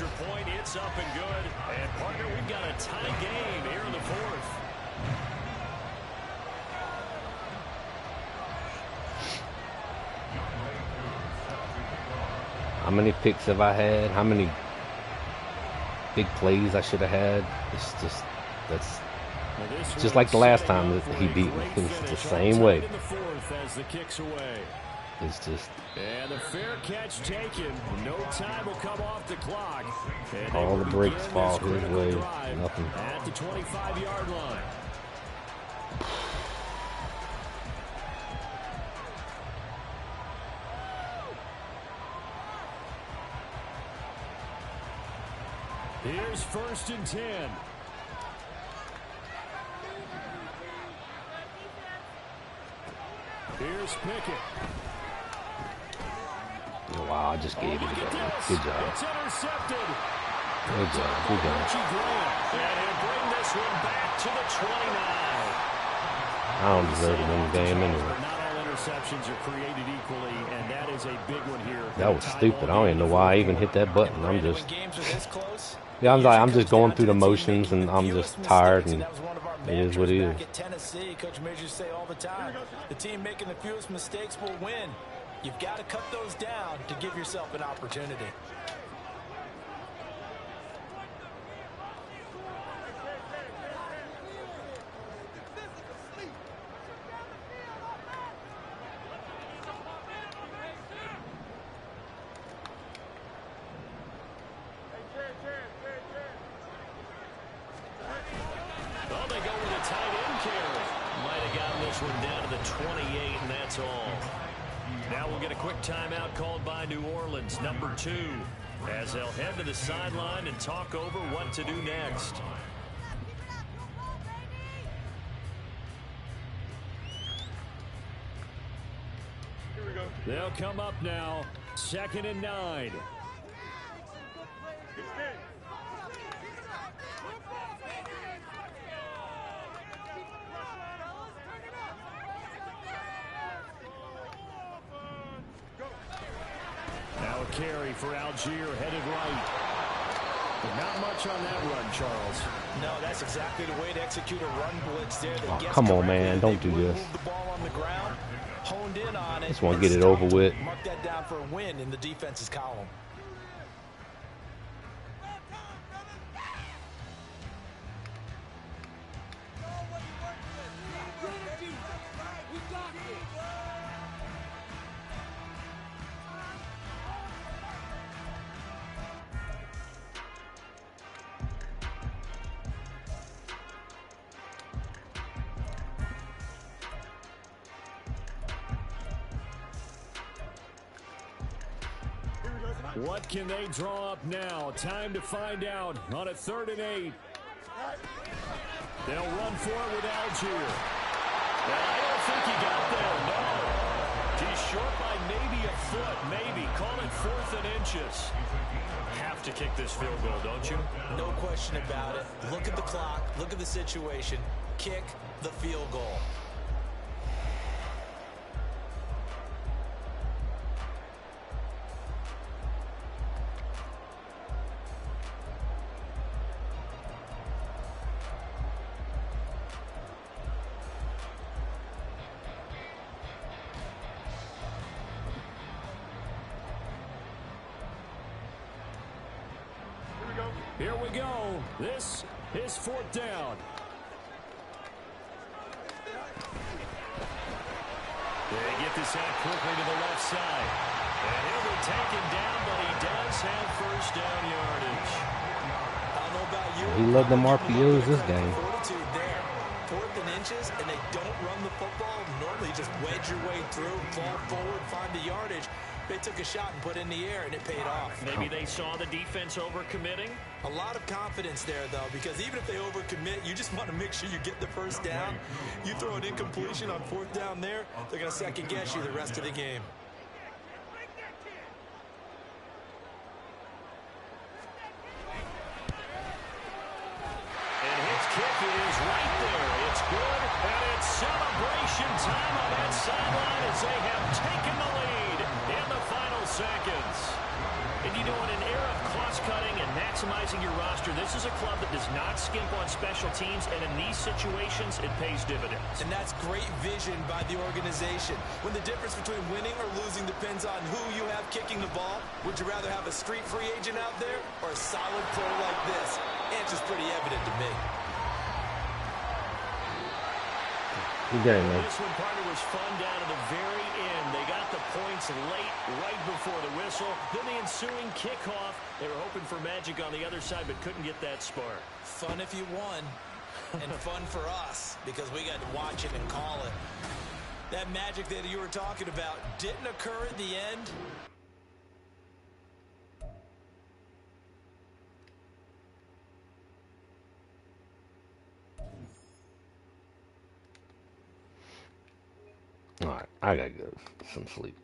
It's up and good. And partner, we've got a tie game here in the fourth. How many picks have I had? How many big plays I should have had? It's just, that's just like the last time that he beat me. It's the same way. It's just. And the fair catch taken. No time will come off the clock. All the breaks fall his way. Nothing. At the 25-yard line. Here's 1st and 10. Here's Pickett. Wow, I just gave it to him. Good job. It's intercepted. Good job. Good job. And he'll bring this one back to the 29. I don't deserve to win the game anyway. Not all interceptions are created equally, and that is a big one here. That was stupid. I don't even know why I even hit that button. I'm just. Yeah, I'm just going through the motions, and I'm just tired, and it is what it is. Tennessee, Coach Majors say all the time, the team making the fewest mistakes will win. You've got to cut those down to give yourself an opportunity. Well, they go with a tight end carry. Might have gotten this one down to the 28, and that's all. Now we'll get a quick timeout called by New Orleans, number 2, as they'll head to the sideline and talk over what to do next. They'll come up now, 2nd and 9. Now a carry for Algier, headed right. But not much on that run, Charles. No, that's exactly the way to execute a run blitz there. Oh, come on, man. Don't do this. The ball on the ground, honed in on it. Just want to get it over with. Mark that down for a win in the defense's column. What can they draw up now? Time to find out on a 3rd and 8. They'll run for it with Algier. Well, I don't think he got there, no. He's short by maybe a foot, maybe. Call it 4th and inches. Have to kick this field goal, don't you? No question about it. Look at the clock. Look at the situation. Kick the field goal. Here we go. This is 4th down. They get this out quickly to the left side. And he'll be taken down, but he does have 1st down yardage. about you. He led them I'm giving him a RPOs this credit game. for fortitude there. 4th and inches, and they don't run the football. Normally, you just wedge your way through, fall forward, find the yardage. They took a shot and put it in the air, and it paid off. Maybe they saw the defense overcommitting. A lot of confidence there, though, because even if they overcommit, you just want to make sure you get the first down. You throw an incompletion on 4th down there, they're going to second-guess you the rest of the game. And his kick is right there. It's good, and it's celebration time on that sideline as they have taken the lead in the final seconds. And you know, in an era of cost-cutting and maximizing your roster, this is a club that does not skimp on special teams, and in these situations, it pays dividends. And that's great vision by the organization. When the difference between winning or losing depends on who you have kicking the ball, would you rather have a street free agent out there or a solid pro like this? Answer's pretty evident to me. Good game, man. This one, partner, was fun down to the very end. They got the points late, right before the whistle. Then the ensuing kickoff. They were hoping for magic on the other side, but couldn't get that spark. Fun if you won, and fun for us because we got to watch it and call it. That magic that you were talking about didn't occur at the end. All right, I gotta go some sleep.